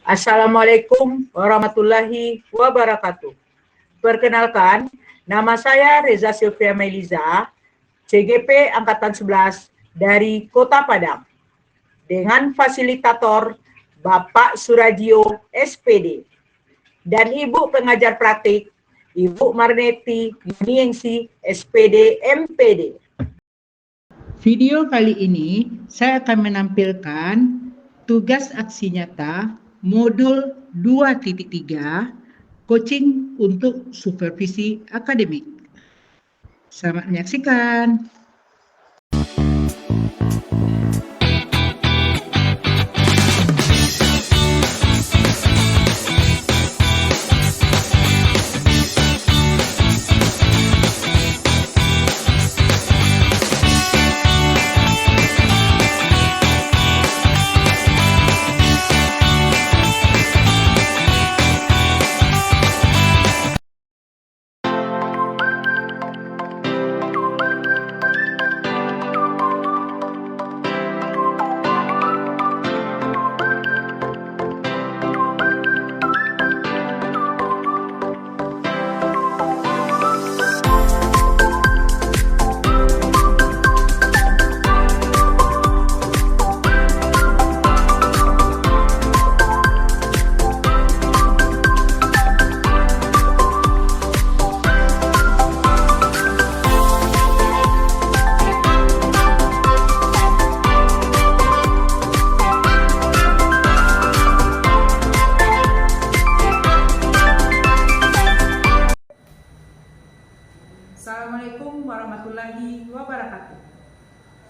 Assalamualaikum warahmatullahi wabarakatuh. Perkenalkan, nama saya Reza Sylvia Meliza, CGP Angkatan 11 dari Kota Padang. Dengan fasilitator Bapak Suradio SPD dan Ibu pengajar praktik Ibu Marneti Yuniengsi SPD MPD. Video kali ini saya akan menampilkan tugas aksi nyata modul 2.3 coaching untuk supervisi akademik. Selamat menyaksikan. Assalamualaikum warahmatullahi wabarakatuh.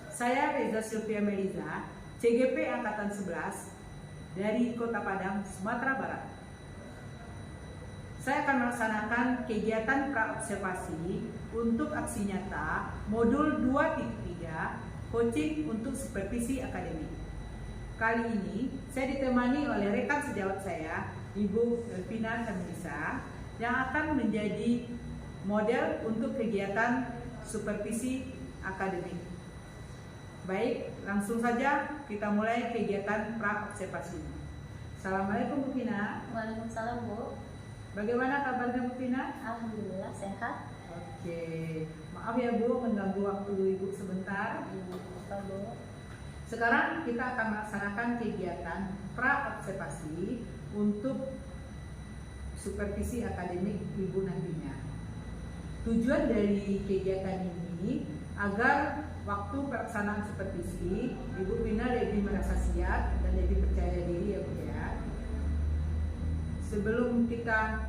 Saya Reza Sylvia Meliza, CGP Angkatan 11 dari Kota Padang, Sumatera Barat. Saya akan melaksanakan kegiatan praobservasi untuk aksi nyata modul 2.3 coaching untuk supervisi akademik. Kali ini saya ditemani oleh rekan sejawat saya, Ibu Elvina Tamisa, yang akan menjadi model untuk kegiatan supervisi akademik. Baik, langsung saja kita mulai kegiatan praobservasi. Assalamualaikum Bu Vina. Waalaikumsalam Bu. Bagaimana kabarnya Bu Vina? Alhamdulillah sehat. Oke, maaf ya Bu mengganggu waktu Ibu sebentar. Apa Bu? Sekarang kita akan melaksanakan kegiatan praobservasi untuk supervisi akademik Ibu nantinya. Tujuan dari kegiatan ini agar waktu pelaksanaan supervisi Ibu Vina lebih merasa siap dan lebih percaya diri ya Bu ya. Sebelum kita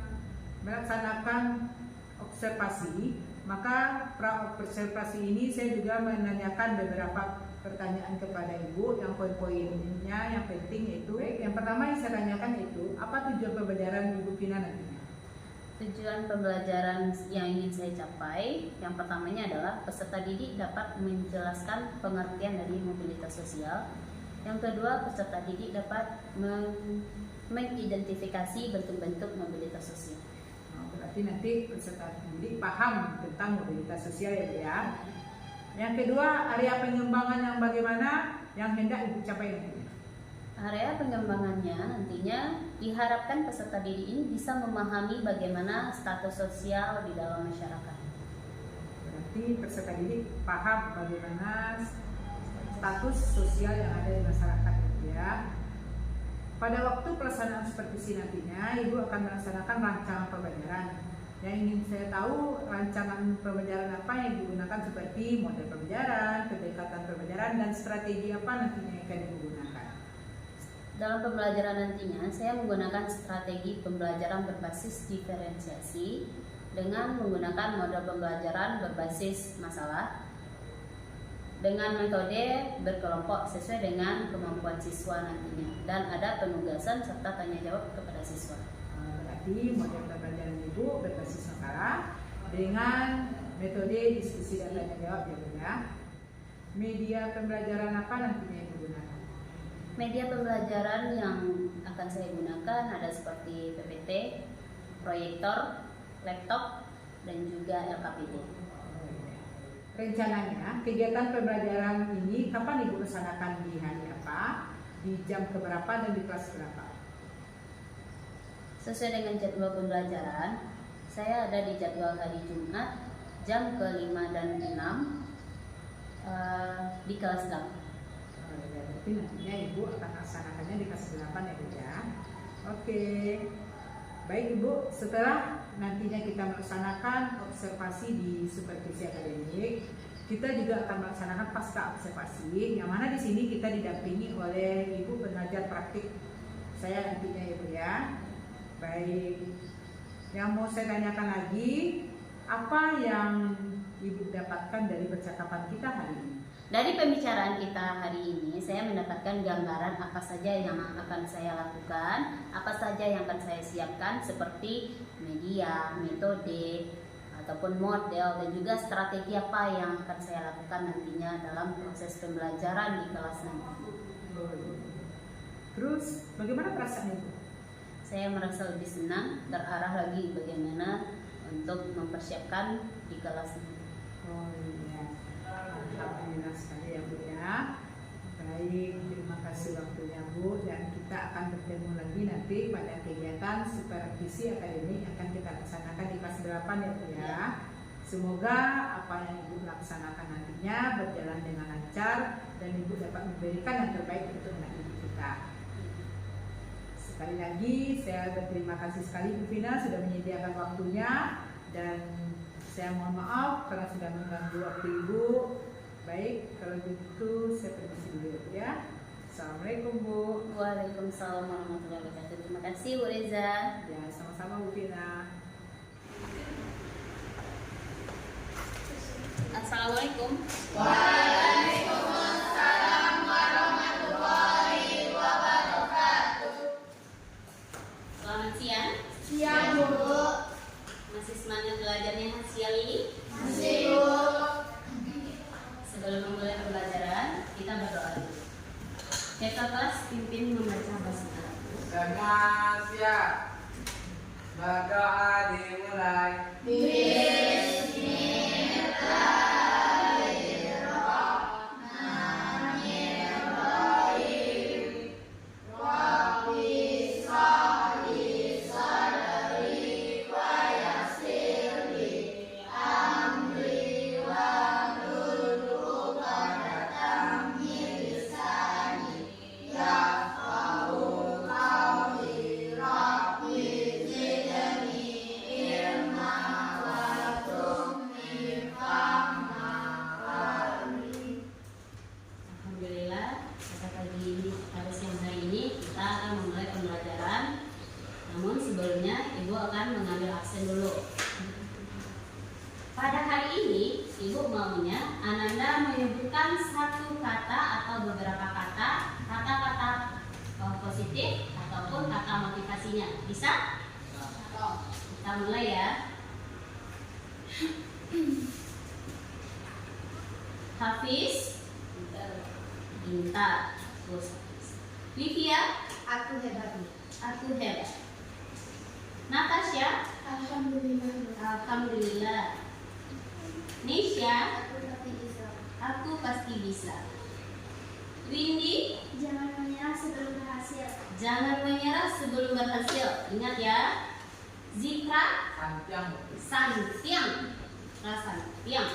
melaksanakan observasi, maka praobservasi ini saya juga menanyakan beberapa pertanyaan kepada Ibu yang poin-poinnya yang penting yaitu yang pertama yang saya tanyakan itu apa tujuan pembelajaran Ibu Vina nantinya? Tujuan pembelajaran yang ingin saya capai, yang pertamanya adalah peserta didik dapat menjelaskan pengertian dari mobilitas sosial. Yang kedua, peserta didik dapat mengidentifikasi bentuk-bentuk mobilitas sosial. Berarti nanti peserta didik paham tentang mobilitas sosial ya Bu ya. Yang kedua, area pengembangan yang bagaimana yang hendak Ibu capai nanti? Area pengembangannya nantinya diharapkan peserta didik ini bisa memahami bagaimana status sosial di dalam masyarakat. Berarti peserta didik paham bagaimana status sosial yang ada di masyarakat ya. Pada waktu pelaksanaan supervisi nantinya, Ibu akan melaksanakan rancangan pembelajaran. Yang ingin saya tahu rancangan pembelajaran apa yang digunakan seperti model pembelajaran, pendekatan pembelajaran, dan strategi apa nantinya yang akan digunakan. Dalam pembelajaran nantinya, saya menggunakan strategi pembelajaran berbasis diferensiasi dengan menggunakan model pembelajaran berbasis masalah dengan metode berkelompok sesuai dengan kemampuan siswa nantinya, dan ada penugasan serta tanya jawab kepada siswa. Berarti model pembelajaran Ibu berbasis masalah dengan metode diskusi dan tanya jawab ya. Media pembelajaran apa nantinya Ibu gunakan? Media pembelajaran yang akan saya gunakan ada seperti PPT, proyektor, laptop, dan juga LKPD. Rencananya kegiatan pembelajaran ini kapan Ibu laksanakan, di hari apa, di jam keberapa, dan di kelas berapa? Sesuai dengan jadwal pembelajaran, saya ada di jadwal hari Jumat jam ke-5 dan 6 di kelas 8. Ya, berarti nantinya Ibu akan laksanakannya di kelas 8 ya Bu ya. Oke. Baik Ibu, setelah nantinya kita melaksanakan observasi di supervisi akademik, kita juga akan melaksanakan pasca observasi, yang mana di sini kita didampingi oleh Ibu pengajar praktik saya nantinya Ibu ya. Baik, yang mau saya tanyakan lagi, apa yang Ibu dapatkan dari percakapan kita hari ini? Dari pembicaraan kita hari ini, saya mendapatkan gambaran apa saja yang akan saya lakukan, apa saja yang akan saya siapkan, seperti media, metode, ataupun model, dan juga strategi apa yang akan saya lakukan nantinya dalam proses pembelajaran di kelas nanti. Terus, bagaimana perasaan Ibu? Saya merasa lebih senang, terarah lagi bagaimana untuk mempersiapkan di kelas nanti. Oh iya, alhamdulillah sekali ya Bu ya. Baik, terima kasih waktunya Bu, dan kita akan bertemu lagi nanti pada kegiatan supervisi akademik yang akan kita laksanakan di kelas 8 ya Bu ya. Semoga apa yang Ibu laksanakan nantinya berjalan dengan lancar dan Ibu dapat memberikan yang terbaik untuk anak didik kita. Sekali lagi saya berterima kasih sekali Bu Vina sudah menyediakan waktunya, dan saya mohon maaf karena sudah mengganggu waktu Ibu. Baik, kalau gitu saya permisi dulu ya. Assalamualaikum Bu. Waalaikumsalam warahmatullahi wabarakatuh. Terima kasih Bu Reza. Ya, sama-sama Bu Vina. Assalamualaikum. Waalaikumsalam warahmatullahi wabarakatuh. Selamat siang. Siang Bu. Masih semangat belajarnya siang ini? Masih Bu. Sebelum memulai pembelajaran, kita berdoa dulu. Kakak kelas pimpin membaca basmalah. Semua siap. Berdoa dimulai. Bismillahirrahmanirrahim. Rabbi sholli sadri wa yassirli amri wahlul 'uqdatam min lisani yafqahu qawli. Rabbi zidni ilma warzuqni fahma warni. Alhamdulillah, pada siang hari ini kita akan memulai pembelajaran. Namun sebelumnya Ibu akan mengambil absen dulu. Pada hari ini Ibu maunya Ananda menyebutkan satu kata atau beberapa kata-kata positif ataupun kata motivasinya. Bisa? Kita mulai ya. Hafiz, pintar. Terus Livia, Aku hebat. aku hebat. Natasha, Alhamdulillah. alhamdulillah. Nisha, Aku pasti bisa. aku pasti bisa. Windy, Jangan menyerah sebelum berhasil. jangan menyerah sebelum berhasil. Ingat ya. Zikra, Santiang. Santiang. Santiang.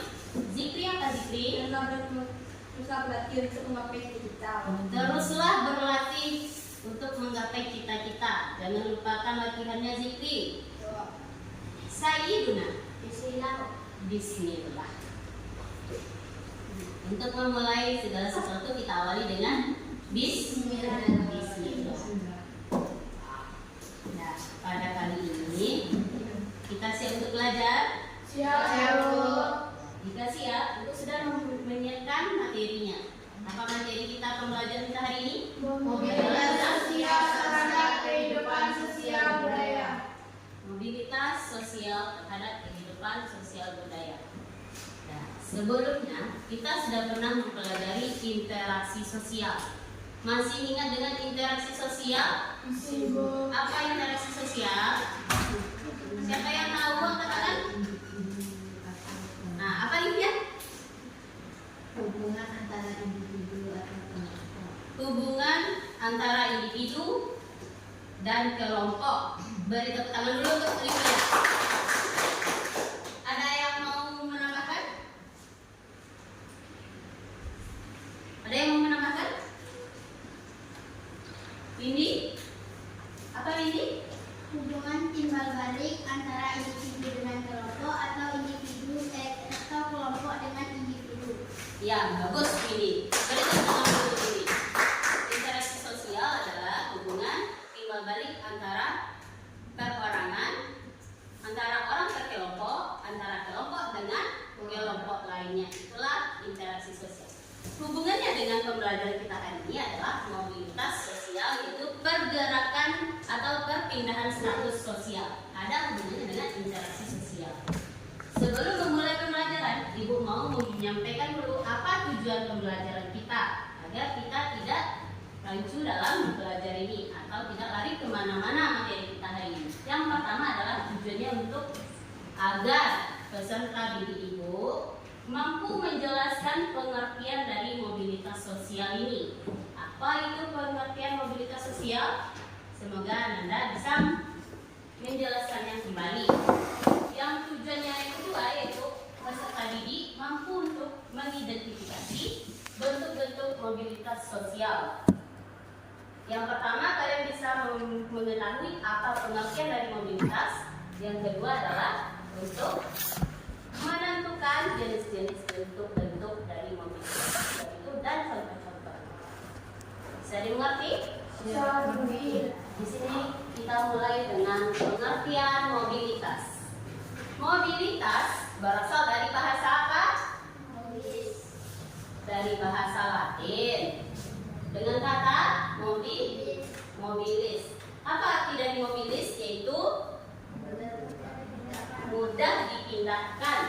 Zikri apa Zikri? Teruslah berlatih untuk menggapai cita. Teruslah berlatih untuk menggapai cita-cita. Jangan lupakan latihannya Zikri. Sayyiduna, Bismillah. Bismillah. Untuk memulai segala sesuatu kita awali dengan Bismillah. Nah, pada kali ini kita siap untuk belajar. Siap Bu. Jika siap, Ibu sudah menyiapkan materinya. Apa materi kita pembelajaran kita hari ini? Mobilitas sosial terhadap kehidupan sosial budaya. Mobilitas sosial terhadap kehidupan sosial budaya. Nah, sebelumnya kita sudah pernah mempelajari interaksi sosial. Masih ingat dengan interaksi sosial? Masih Bu. Apa interaksi sosial? Siapa yang tahu angkat tangan? Nah, apa Livia? Hubungan antara individu atau kelompok. Hubungan antara individu dan kelompok. Beri tepuk tangan dulu untuk Olivia. Ada yang mau menambahkan? Ada yang mau menambahkan? Windy? Apa Windy? Hubungan timbal balik antara individu dengan kelompok atau individu atau kelompok dengan individu. Ya, bagus Windy. Beri tepuk tangan dulu untuk Windy. Interaksi sosial adalah hubungan timbal balik antara perorangan, antara orang per kelompok, antara kelompok dengan kelompok lainnya. Itulah interaksi sosial. Hubungannya dengan pembelajaran kita hari ini adalah mobilitas sosial, yaitu pergerakan atau perpindahan status sosial. Ada hubungannya dengan interaksi sosial. Sebelum memulai pembelajaran, Ibu mau menyampaikan dulu apa tujuan pembelajaran kita, agar kita tidak rancu dalam belajar ini atau tidak lari kemana-mana materi kita hari ini. Yang pertama adalah tujuannya untuk agar peserta didik Ibu mampu menjelaskan pengertian dari mobilitas sosial ini. Apa itu pengertian mobilitas sosial? Semoga Anda bisa menjelaskannya kembali. Yang tujuannya yang kedua yaitu peserta didik mampu untuk mengidentifikasi bentuk-bentuk mobilitas sosial. Yang pertama, kalian bisa mengetahui apa pengertian dari mobilitas. Yang kedua adalah untuk menentukan jenis-jenis bentuk-bentuk dari mobilitas itu dan contoh-contoh. Bisa dimengerti? Di sini kita mulai dengan pengertian mobilitas. Mobilitas berasal dari bahasa apa? Dari bahasa Latin. Dengan kata mobilis. Apa arti dari mobilis? Yaitu mudah dipindahkan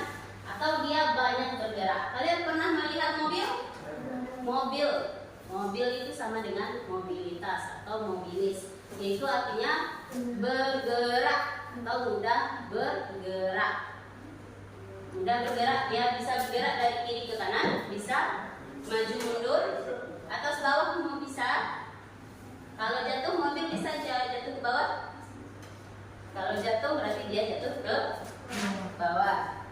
atau dia banyak bergerak. Kalian pernah melihat mobil? Mobil itu sama dengan mobilitas atau mobilis, yaitu artinya bergerak atau mudah bergerak. Mudah bergerak, dia bisa bergerak dari kiri ke kanan, bisa maju mundur, atas bawah mau bisa. Kalau jatuh mobil bisa jatuh ke bawah. Kalau jatuh berarti dia jatuh ke bawah.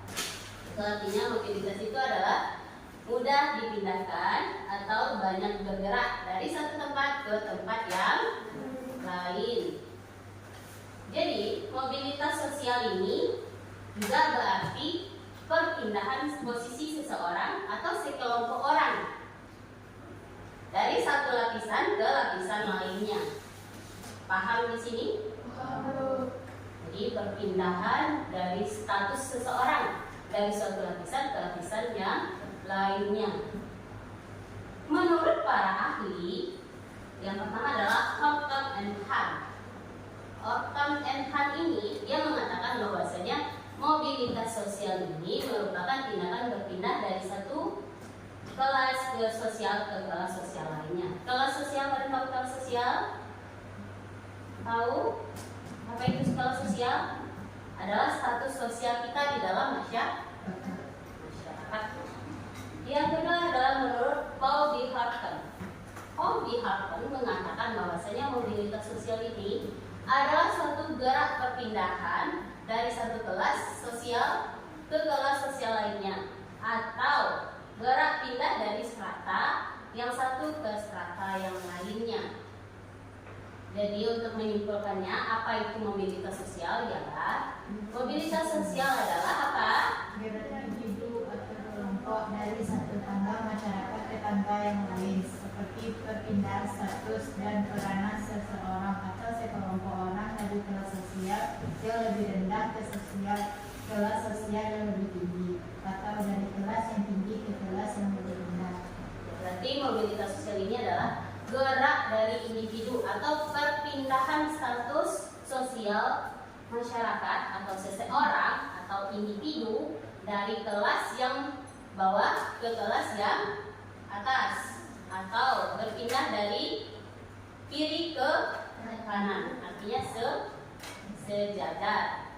Itu artinya mobilitas itu adalah mudah dipindahkan atau banyak bergerak dari satu tempat ke tempat yang lain. Jadi mobilitas sosial ini juga berarti perpindahan posisi seseorang atau sekelompok orang dari satu lapisan ke lapisan lainnya. Paham di sini? Jadi perpindahan dari status seseorang dari suatu lapisan ke lapisan yang lainnya. Menurut para ahli, yang pertama adalah Horton and Hahn. Horton and Hahn ini dia mengatakan bahwasanya mobilitas sosial ini merupakan tindakan berpindah dari satu kelas ke sosial ke kelas sosial lainnya. Kelas sosial, pada tahu kelas sosial? Tahu? Apa itu kelas sosial? Adalah status sosial kita di dalam masyarakat. Yang kedua adalah menurut Paul B. Harton. Paul B. Harton mengatakan bahwasanya mobilitas sosial ini adalah suatu gerak perpindahan dari satu kelas sosial ke kelas sosial lainnya, atau gerak pindah dari strata yang satu ke strata yang lainnya. Jadi untuk menyimpulkannya, apa itu mobilitas sosial? Ialah mobilitas sosial adalah apa? Gerak individu atau kelompok dari satu tangga masyarakat ke tangga yang lain, seperti perpindahan status dan peranan seseorang atau sekelompok orang dari kelas sosial yang lebih rendah ke kelas sosial yang lebih tinggi, atau dari kelas yang tinggi ke kelas yang lebih rendah. Berarti mobilitas sosial ini adalah gerak dari individu atau perpindahan status sosial masyarakat atau seseorang atau individu dari kelas yang bawah ke kelas yang atas, atau berpindah dari kiri ke kanan, artinya sejajar.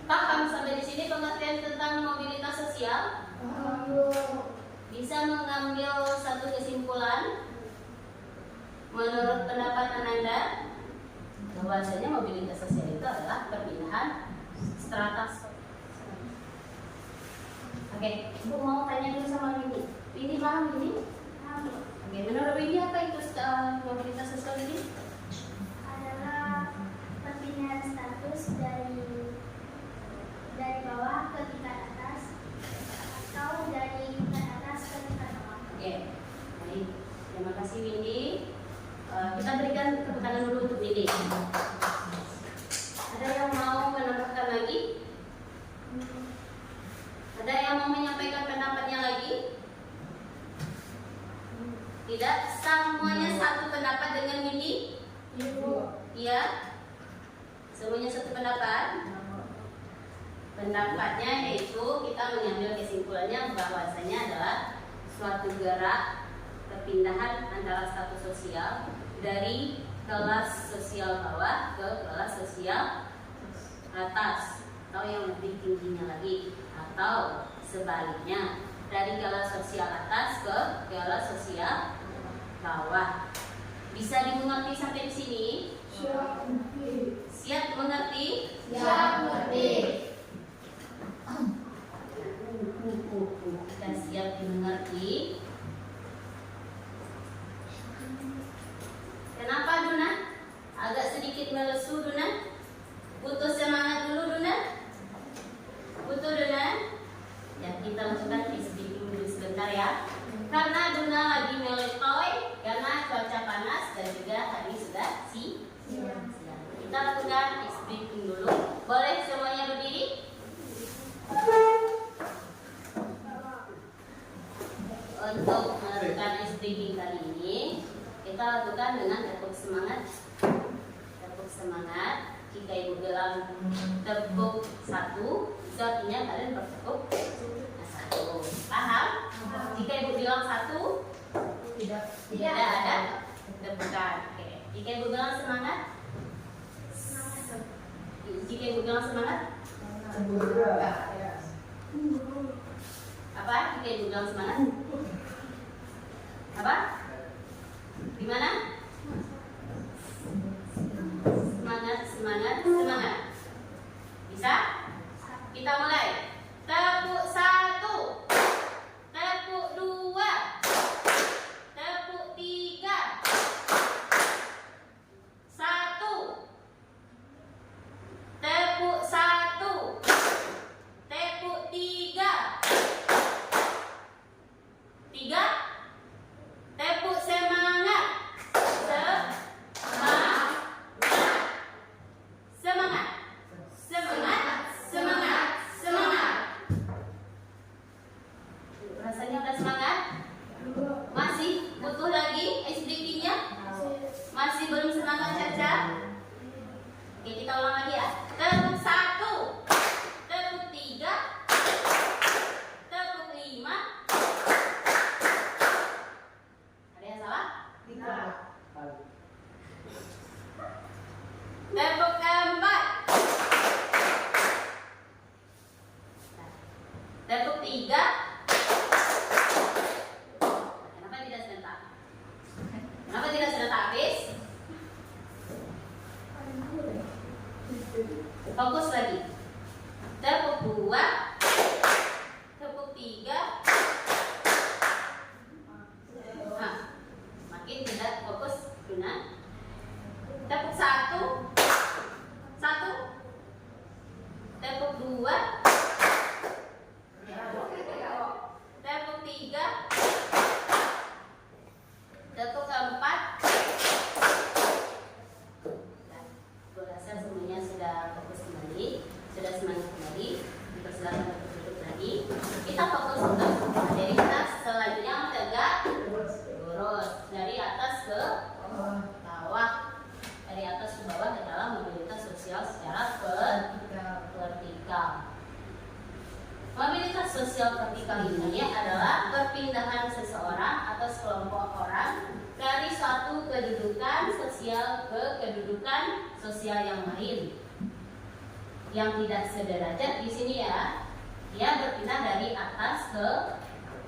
Paham sampai di sini pengertian tentang mobilitas sosial? Bisa mengambil satu kesimpulan menurut pendapat Anda? bahwasanya mobilitas sosial itu adalah perpindahan strata. Oke, Ibu mau tanya dulu sama Windy. Windy paham ini? Oke, menurut Windy apa itu mobilitas sosial ini? Adalah perpindahan status dari bawah ke tingkat atas atau dari tingkat atas ke tingkat bawah. Oke, baik. Terima kasih Windy. Kita berikan tepuk tangan dulu untuk Windy. Ada yang mau menambahkan lagi? Ada yang mau menyampaikan pendapatnya lagi? Tidak? Semuanya satu pendapat dengan Windy? Iya? Semuanya satu pendapat? Pendapatnya yaitu kita mengambil kesimpulannya bahwasanya adalah suatu gerak perpindahan antara status sosial dari kelas sosial bawah ke kelas sosial atas atau yang lebih tingginya lagi, atau sebaliknya dari kelas sosial atas ke kelas sosial bawah. Bisa dimengerti sampai di sini? Siap mengerti? Siap mengerti. Sudah siap dimengerti? Kenapa Duna? Agak sedikit melesu Duna? Butuh semangat dulu Duna? Butuh Duna? Ya, kita langsungkan speaking dulu sebentar ya. Karena Duna lagi meletoy karena cuaca panas dan juga hari sudah siang. Kita lakukan speaking dulu. Boleh semuanya berdiri? Untuk melakukan speaking kali ini kita lakukan dengan tepuk semangat. Tepuk semangat. Jika Ibu bilang tepuk satu, itu artinya kalian bertepuk satu. Paham? Jika Ibu bilang satu, tidak ada tepukan. Oke. Jika Ibu bilang semangat, jika Ibu bilang semangat, apa? Jika Ibu bilang semangat, apa? Di mana? Semangat, semangat, semangat. Bisa? Kita mulai. Tepuk satu, tepuk dua, tepuk tiga, satu, tepuk satu, tepuk tiga, tiga, tepuk semangat, semangat, semangat, semangat, semangat. Rasanya udah semangat? Masih butuh lagi SDK-nya? Masih belum semangat Caca? Oke, kita ulang lagi ya. Tepuk satu, tepuk tiga, tepuk lima. Ada yang salah? Tepuk keempat, tepuk tiga. Kenapa tidak serentak? Kenapa tidak serentak habis? Fokus lagi. Tepuk dua, tepuk tiga. Nah, makin tidak fokus Duna. Tepuk satu, satu, tepuk dua, tepuk tiga, tepuk keempat. Nah, aku rasa semuanya sudah fokus kembali, sudah semangat kembali. Dipersilakan untuk duduk lagi. Kita fokus untuk mobilitas selanjutnya tegak lurus dari atas ke bawah. Dari atas ke bawah adalah mobilitas sosial secara vertikal. Mobilitas sosial vertikal ini adalah perpindahan seseorang atau sekelompok orang dari suatu kedudukan sosial ke kedudukan sosial yang lain. Yang tidak sederajat di sini ya, dia berpindah dari atas ke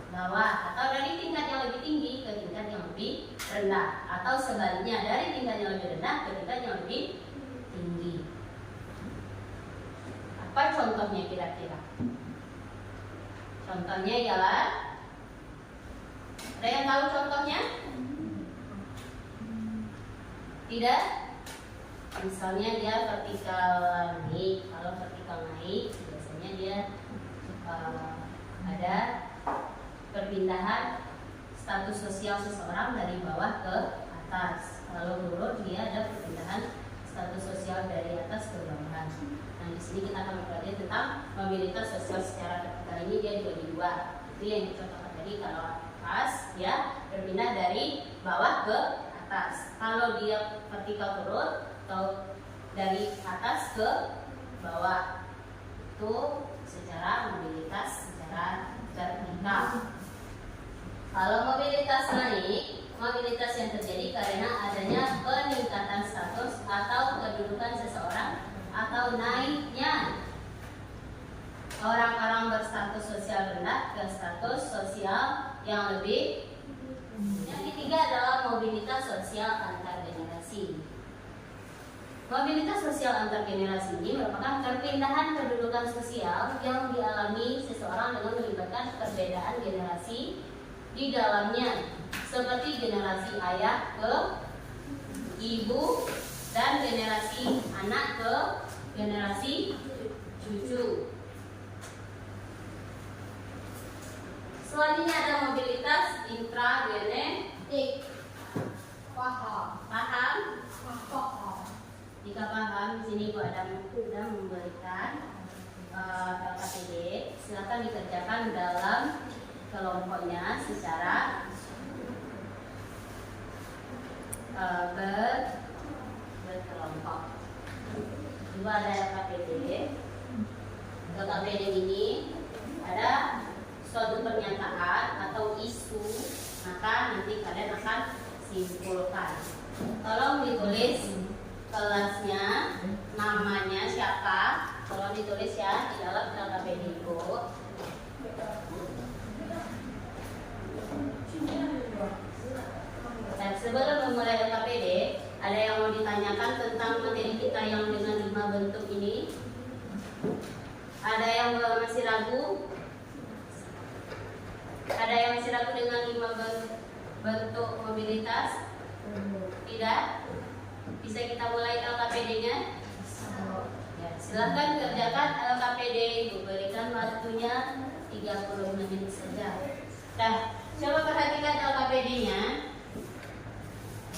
bawah atau dari tingkat yang lebih tinggi ke tingkat yang lebih rendah, atau sebaliknya dari tingkat yang lebih rendah ke tingkat yang lebih tinggi. Apa contohnya kira-kira? Contohnya ialah, ada yang tahu contohnya? Tidak? Misalnya dia vertikal naik. Kalau vertikal naik biasanya dia ada perpindahan status sosial seseorang dari bawah ke atas. Kalau turun dia ada perpindahan status sosial dari atas ke bawah. Nah, di sini kita akan mempelajari tentang mobilitas sosial secara vertikal. Ini dia dibagi dua. Itu yang dicontohkan tadi. Kalau atas dia berpindah dari bawah ke atas. Kalau dia vertikal turun atau dari atas ke bawah, itu secara mobilitas secara vertikal. Kalau mobilitas naik, mobilitas yang terjadi karena adanya peningkatan status atau kedudukan seseorang atau naiknya orang-orang berstatus sosial rendah ke status sosial yang lebih. Yang ketiga adalah mobilitas sosial antar generasi. Mobilitas sosial antar generasi ini merupakan perpindahan kedudukan sosial yang dialami seseorang dengan melibatkan perbedaan generasi di dalamnya, seperti generasi ayah ke ibu dan generasi anak ke generasi cucu. Selanjutnya ada mobilitas intragenetik. Paham? Jika paham, di sini Bu Adam sudah memberikan LKPD. Silakan dikerjakan dalam kelompoknya secara berkelompok. Dua ada LKPD. LKPD ini ada suatu pernyataan atau isu, maka nanti kalian akan simpulkan. Tolong ditulis kelasnya, namanya siapa, tolong ditulis ya di dalam LKPD itu. Dan sebelum memulai LKPD, ada yang mau ditanyakan tentang materi kita yang dengan 5 bentuk ini? Ada yang masih ragu? Ada yang masih ragu dengan 5 bentuk mobilitas? Tidak? Bisa kita mulai LKPD-nya? Ya, silahkan kerjakan LKPD. Ibu berikan waktunya 30 menit saja. Nah, coba perhatikan LKPD-nya.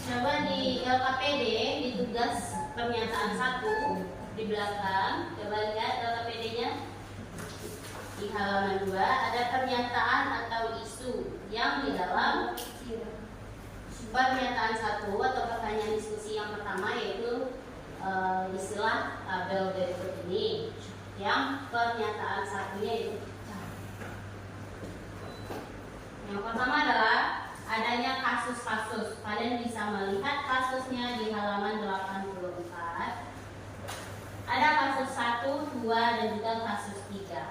Coba di LKPD, di tugas pernyataan 1 di belakang. Coba lihat LKPD-nya. Di halaman 2 ada pernyataan atau isu yang di dalam pernyataan 1 atau pertanyaan diskusi yang pertama, yaitu istilah tabel berikut ini. Yang pernyataan 1-nya itu yang pertama adalah adanya kasus-kasus. Kalian bisa melihat kasusnya di halaman 84. Ada kasus 1, 2, dan juga kasus 3.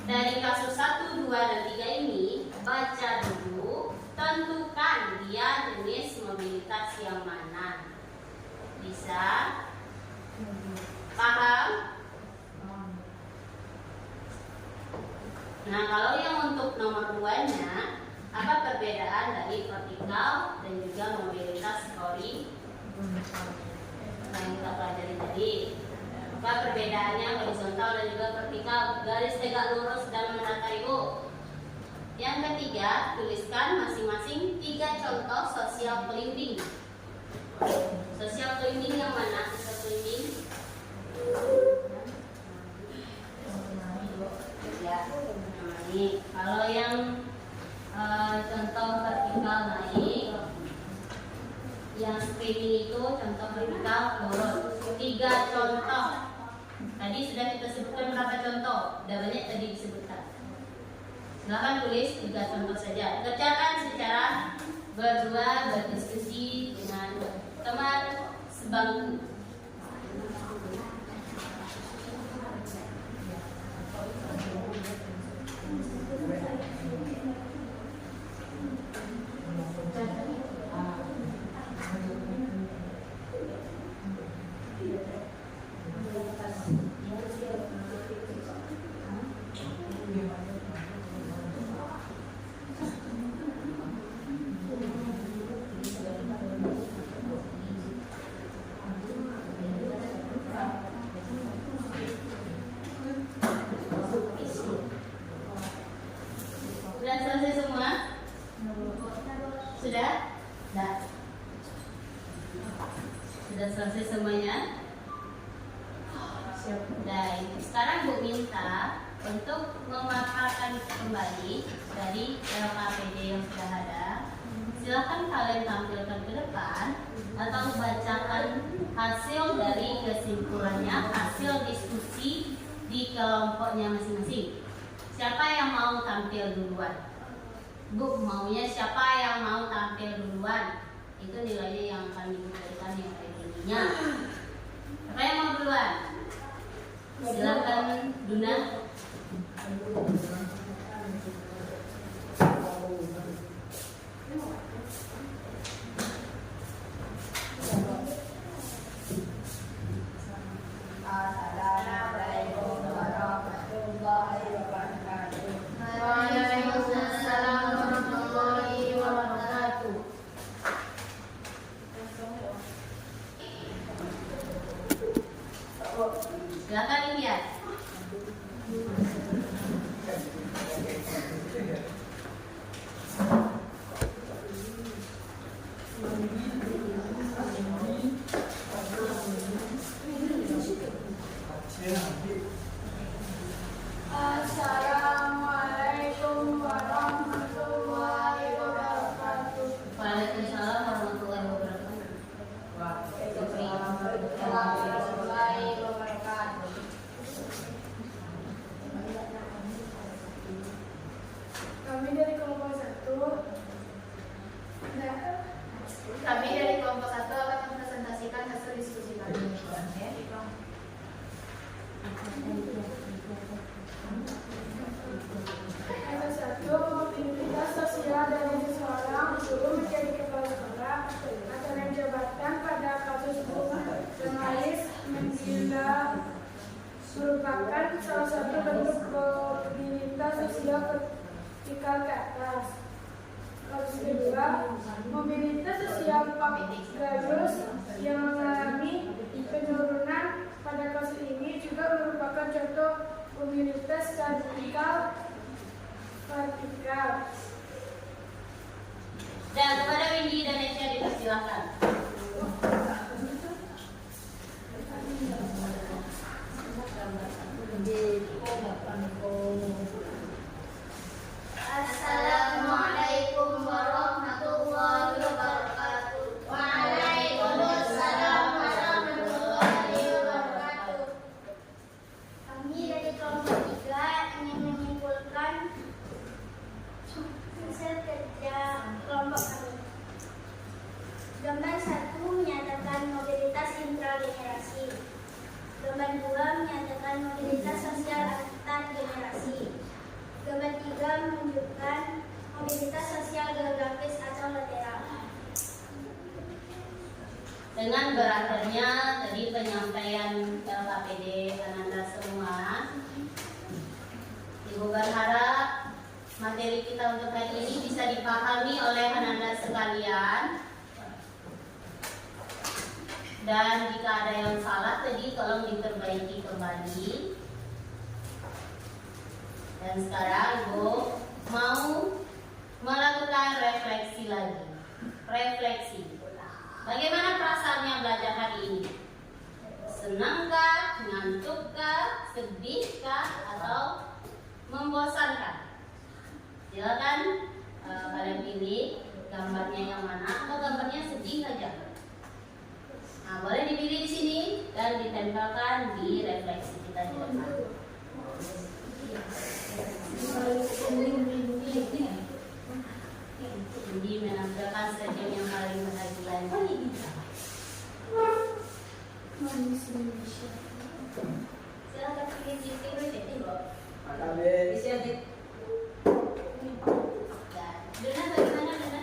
Dari kasus 1, 2, dan 3 ini, baca dulu, tentukan dia jenis mobilitas yang mana. Bisa? Paham? Nah, kalau yang untuk nomor 2-nya, apa perbedaan dari vertikal dan juga mobilitas horizontal yang kita pelajari tadi? Apa perbedaannya horizontal dan juga vertikal? Garis tegak lurus dan menata ibu. Yang ketiga, tuliskan masing-masing 3 contoh sosial climbing. Sosial climbing yang mana? Sosial climbing? Ya, ini. Kalau yang contoh vertikal naik, yang climbing itu contoh vertikal lurus. 3 contoh. Tadi sudah kita sebutkan berapa contoh? Sudah banyak tadi disebutkan. Silahkan tulis 3 contoh saja. Kerjakan secara berdua, berdiskusi dengan teman sebangku. Sudah selesai semua? Sudah? Sudah. Sudah selesai semuanya? Baik, sekarang Bu minta untuk memaparkan kembali dari LKPD yang sudah ada. Silakan kalian tampilkan ke depan atau bacakan hasil dari kesimpulannya, hasil diskusi di kelompoknya masing-masing. Siapa yang mau tampil duluan? Bu, maunya siapa yang mau tampil duluan? Itu nilainya yang akan diberikan yang paling tingginya. Siapa yang mau duluan? Silakan Duna. Assalamualaikum warahmatullahi wabarakatuh. Waalaikumsalam warahmatullahi wabarakatuh. Silakan lihat. Assalamualaikum warahmatullahi wabarakatuh. Waalaikumsalam warahmatullahi wabarakatuh. Warahmatullahi wabarakatuh. Kami dari kelompok 1 akan mempresentasikan hasil diskusi kami. Yang satu, mobilitas sosial dari seseorang guru menjadi kepala sekolah atau jabatan pada kasus jurnalis menggila merupakan salah satu bentuk mobilitas sosial vertikal ke atas. Kasus kedua, mobilitas sosial Gajus yang mengalami penurunan pada kasus ini juga merupakan contoh mobilitas vertikal. Dan kepada Windy dan Nesya dipersilakan. Assalamualaikum warahmatullahi wabarakatuh. Waalaikumsalam warahmatullahi wabarakatuh. Kami dari kelompok 3 ingin menyimpulkan hasil kerja kelompok kami. Gambar 1 menyatakan mobilitas intragenerasi. Gambar 2 menyatakan mobilitas sosial antar generasi. Gambar 3 menunjukkan mobilitas sosial geografis atau lateral. Dengan berakhirnya tadi penyampaian LKPD Ananda semua, Ibu berharap materi kita untuk hari ini bisa dipahami oleh Ananda sekalian. Dan jika ada yang salah tadi tolong diperbaiki kembali. Dan sekarang Ibu mau melakukan refleksi lagi. Refleksi. Bagaimana perasaannya belajar hari ini? Senangkah, ngantukkah, sedihkah, atau membosankan? Silakan kalian pilih gambarnya yang mana, atau gambarnya sedih saja. Nah, boleh dipilih di sini dan ditempelkan di refleksi kita di depan. Jadi menampilkan stadium yang paling bahagia. Silakan pilih di sini. Dona bagaimana Dona?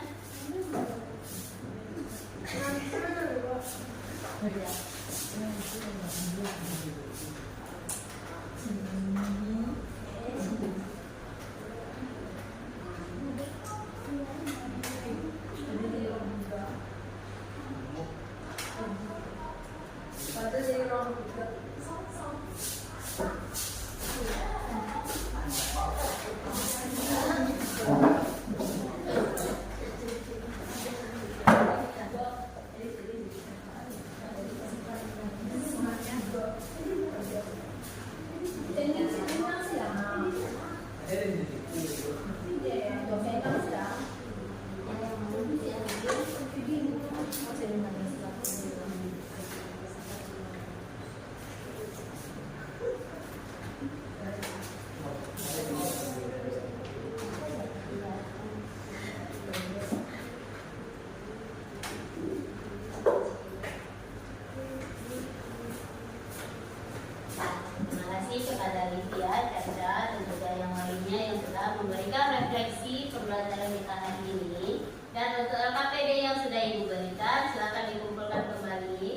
memberikan refleksi pembelajaran kita hari ini. Dan untuk LKPD yang sudah Ibu berikan, silakan dikumpulkan kembali.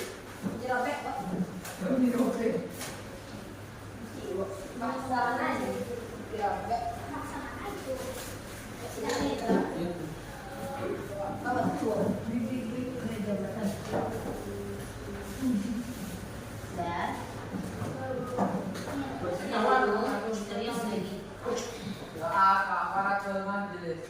Dan serius lagi. Doa para majelis.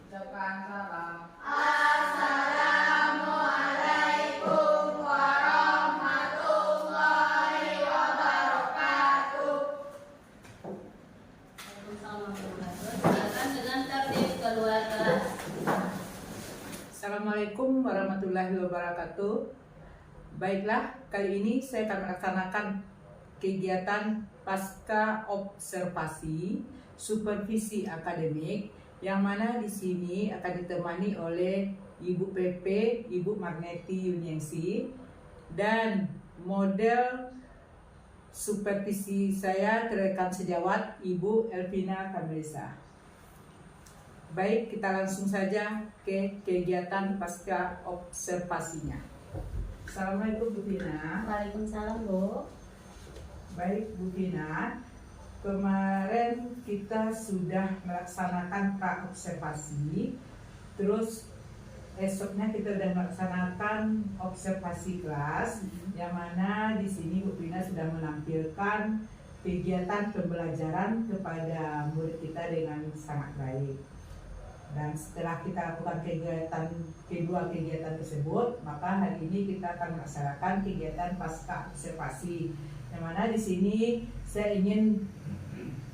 Ucapkan salam. Silakan dengan tertib keluar kelas. Assalamualaikum warahmatullahi wabarakatuh. Baiklah, kali ini saya akan melaksanakan kegiatan pasca observasi supervisi akademik yang mana di sini akan ditemani oleh Ibu PP, Ibu Magneti Yuniensi, dan model supervisi saya rekan sejawat Ibu Elvina Kamilisa. Baik, kita langsung saja ke kegiatan pasca observasinya. Assalamualaikum Bu Vina. Waalaikumsalam, Bu. Baik Bu Vina, kemarin kita sudah melaksanakan pra observasi, terus esoknya kita sudah melaksanakan observasi kelas, yang mana di sini Bu Vina sudah menampilkan kegiatan pembelajaran kepada murid kita dengan sangat baik. Dan setelah kita lakukan kedua kegiatan tersebut, maka hari ini kita akan melaksanakan kegiatan pasca observasi, yang mana di sini saya ingin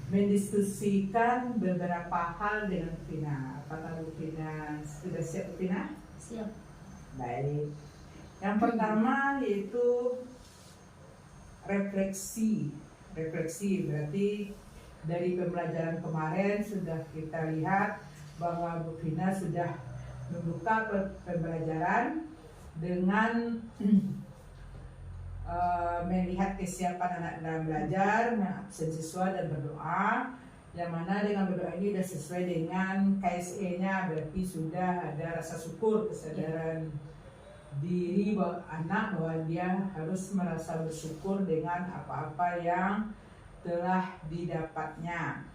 mendiskusikan beberapa hal dengan Bu Vina. Apakah Bu Vina sudah siap, Bu Vina? Siap. Baik. Yang pertama yaitu refleksi. Refleksi berarti dari pembelajaran kemarin sudah kita lihat bahwa Bu Vina sudah membuka pembelajaran dengan melihat kesiapan anak dalam belajar, mengabsen siswa dan berdoa, yang mana dengan berdoa ini sudah sesuai dengan KSE-nya, berarti sudah ada rasa syukur, kesadaran diri anak bahwa dia harus merasa bersyukur dengan apa-apa yang telah didapatnya.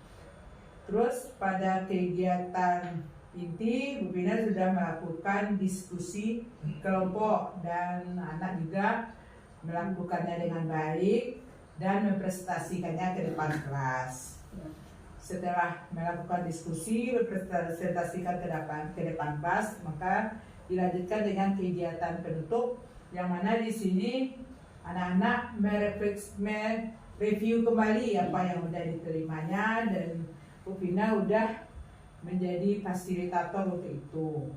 Terus pada kegiatan inti, Bu Vina sudah melakukan diskusi kelompok dan anak juga melakukannya dengan baik dan mempresentasikannya ke depan kelas. Setelah melakukan diskusi, mempresentasikan ke depan kelas, maka dilanjutkan dengan kegiatan penutup, yang mana di sini anak-anak mereview kembali apa yang sudah diterimanya, dan Bu Vina sudah menjadi fasilitator untuk itu.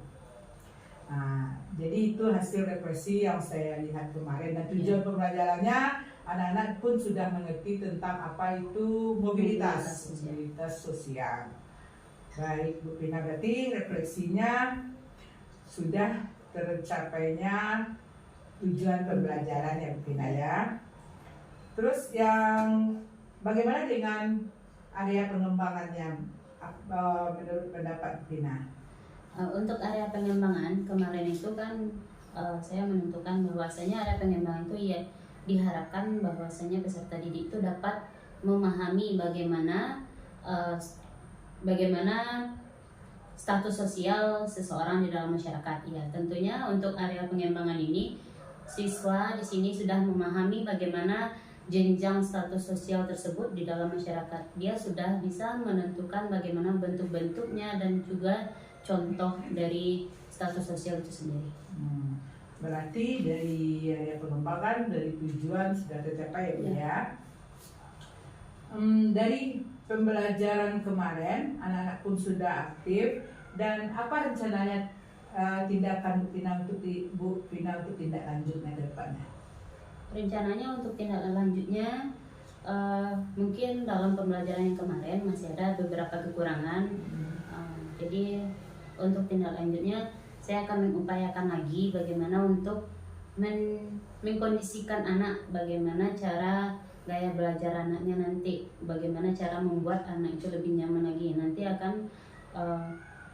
Nah, jadi itu hasil refleksi yang saya lihat kemarin, dan tujuan pembelajarannya anak-anak pun sudah mengerti tentang apa itu mobilitas sosial. Baik Bu Vina, berarti refleksinya sudah tercapainya tujuan pembelajaran ya Bu Vina ya. Terus yang bagaimana dengan area pengembangannya menurut pendapat Bu Vina? Untuk area pengembangan kemarin itu kan saya menentukan bahwasanya area pengembangan itu ya diharapkan bahwasanya peserta didik itu dapat memahami bagaimana status sosial seseorang di dalam masyarakat. Ya, tentunya untuk area pengembangan ini siswa di sini sudah memahami bagaimana jenjang status sosial tersebut di dalam masyarakat. Dia sudah bisa menentukan bagaimana bentuk-bentuknya dan juga contoh dari status sosial itu sendiri. Berarti dari area pengembangan, dari tujuan sudah tercapai ya Bu ya. Dari pembelajaran kemarin, anak-anak pun sudah aktif, dan apa rencananya tindakan Bu Vina untuk tindak lanjutnya ke depannya? Rencananya untuk tindak lanjutnya Mungkin dalam pembelajaran yang kemarin masih ada beberapa kekurangan. Jadi untuk tindak lanjutnya saya akan mengupayakan lagi bagaimana untuk mengkondisikan anak, bagaimana cara gaya belajar anaknya nanti, bagaimana cara membuat anak itu lebih nyaman lagi. Nanti akan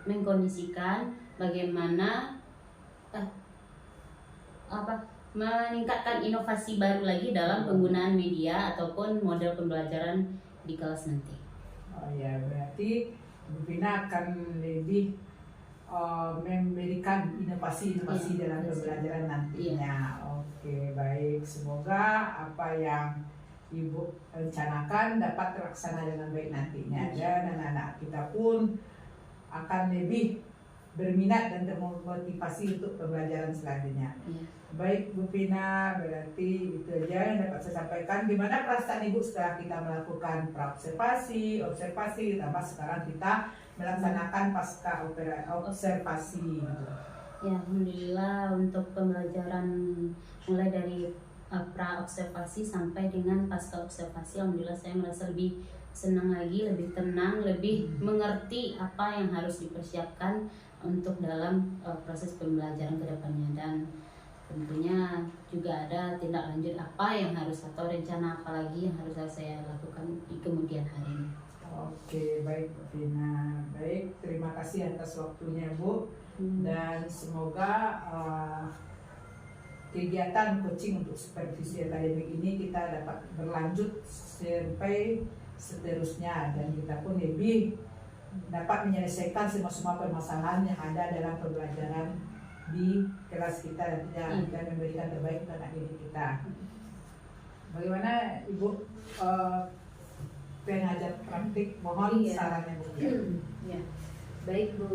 mengkondisikan bagaimana meningkatkan inovasi baru lagi dalam penggunaan media ataupun model pembelajaran di kelas nanti. Oh ya, berarti Bu Vina akan lebih memberikan inovasi-inovasi dalam pembelajaran nantinya. Oke, baik. Semoga apa yang Ibu rencanakan dapat terlaksana dengan baik nantinya, dan anak-anak kita pun akan lebih berminat dan termotivasi untuk pembelajaran selanjutnya. Baik Bu Vina, berarti itu aja yang dapat saya sampaikan. Gimana perasaan Ibu setelah kita melakukan praobservasi, observasi, tambah sekarang kita melaksanakan pasca observasi? Ya, alhamdulillah untuk pembelajaran mulai dari praobservasi sampai dengan pasca observasi, alhamdulillah saya merasa lebih senang lagi, lebih tenang, lebih mengerti apa yang harus dipersiapkan untuk dalam proses pembelajaran kedepannya, dan tentunya juga ada tindak lanjut apa yang harus atau rencana apa lagi yang harus saya lakukan di kemudian hari ini. Oke, baik Bu Vina. Baik, terima kasih atas waktunya Bu. Dan semoga kegiatan coaching untuk supervisi akademik ini kita dapat berlanjut sampai seterusnya, dan kita pun lebih dapat menyelesaikan semua permasalahan yang ada dalam pembelajaran di kelas kita, dan memberikan terbaik untuk anak didik kita. Bagaimana Ibu pengajar praktik, mohon sarannya Bu. Ya. Baik Bu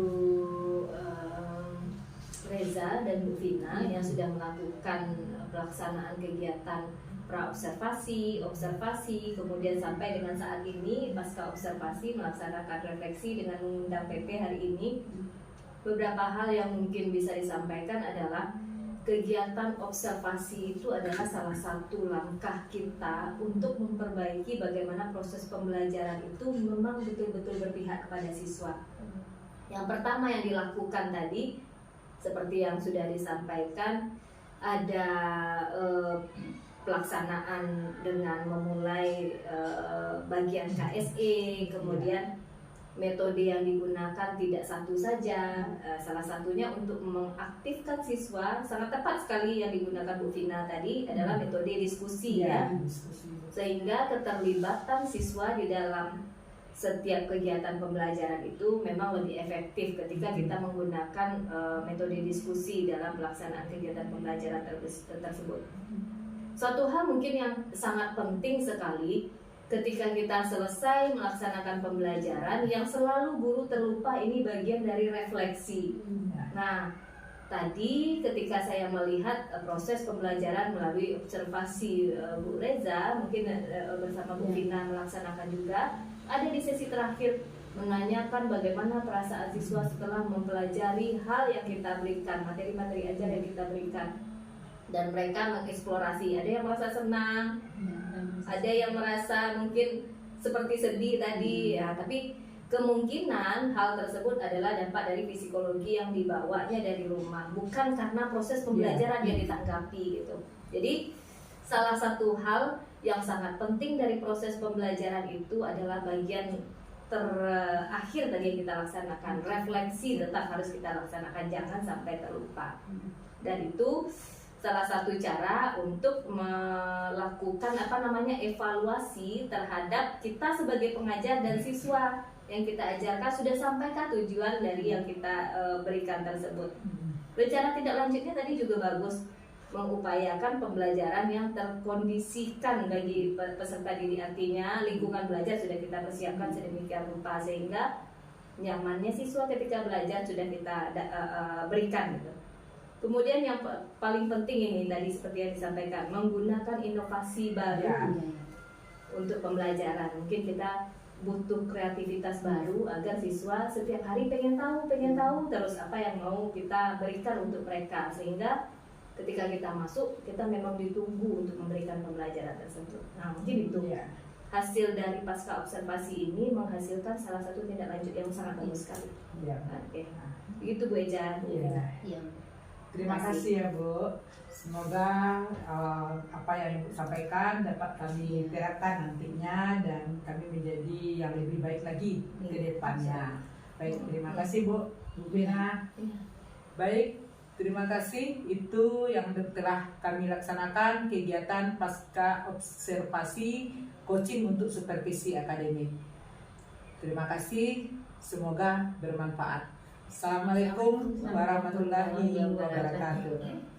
Reza dan Bu Vina yang sudah melakukan pelaksanaan kegiatan praobservasi, observasi, kemudian sampai dengan saat ini pasca observasi melaksanakan refleksi dengan mengundang PP hari ini. Beberapa hal yang mungkin bisa disampaikan adalah kegiatan observasi itu adalah salah satu langkah kita untuk memperbaiki bagaimana proses pembelajaran itu memang betul-betul berpihak kepada siswa. Yang pertama yang dilakukan tadi, seperti yang sudah disampaikan, ada pelaksanaan dengan memulai bagian KSE, kemudian metode yang digunakan tidak satu saja, salah satunya untuk mengaktifkan siswa. Sangat tepat sekali yang digunakan Bu Vina tadi adalah metode diskusi ya. Sehingga keterlibatan siswa di dalam setiap kegiatan pembelajaran itu memang lebih efektif ketika kita menggunakan metode diskusi dalam pelaksanaan kegiatan pembelajaran tersebut. Suatu hal mungkin yang sangat penting sekali ketika kita selesai melaksanakan pembelajaran, yang selalu guru terlupa ini bagian dari refleksi. Nah, tadi ketika saya melihat proses pembelajaran melalui observasi Bu Reza, mungkin bersama Bu Vina melaksanakan juga, ada di sesi terakhir menanyakan bagaimana perasaan siswa setelah mempelajari hal yang kita berikan, materi-materi ajar yang kita berikan. Dan mereka mengeksplorasi, ada yang merasa senang, ada yang merasa mungkin seperti sedih tadi ya, tapi kemungkinan hal tersebut adalah dampak dari psikologi yang dibawanya dari rumah, bukan karena proses pembelajaran yang ditanggapi gitu. Jadi salah satu hal yang sangat penting dari proses pembelajaran itu adalah bagian terakhir tadi yang kita laksanakan, refleksi tetap harus kita laksanakan, jangan sampai terlupa. Dan itu salah satu cara untuk melakukan evaluasi terhadap kita sebagai pengajar dan siswa yang kita ajarkan sudah sampaikah tujuan dari yang kita berikan tersebut. Rencana tindak lanjutnya tadi juga bagus, mengupayakan pembelajaran yang terkondisikan bagi peserta didik, artinya lingkungan belajar sudah kita persiapkan sedemikian rupa sehingga nyamannya siswa ketika belajar sudah kita berikan gitu. Kemudian yang paling penting ini tadi seperti yang disampaikan, menggunakan inovasi baru untuk pembelajaran. Mungkin kita butuh kreativitas baru agar siswa setiap hari pengen tahu terus apa yang mau kita berikan untuk mereka, sehingga ketika kita masuk kita memang ditunggu untuk memberikan pembelajaran tersebut. Nah mungkin itu Iya. hasil dari pasca observasi ini menghasilkan salah satu tindak lanjut yang sangat bagus sekali. Iya. Oke, begitu Bu Eja. Iya. Iya. Terima kasih ya Bu. Semoga apa yang Ibu sampaikan dapat kami terapkan nantinya dan kami menjadi yang lebih baik lagi ke depannya. Baik, terima kasih Bu Bina. Iya. Baik, terima kasih. Itu yang telah kami laksanakan kegiatan pasca observasi coaching untuk supervisi akademik. Terima kasih, semoga bermanfaat. Assalamualaikum warahmatullahi wabarakatuh.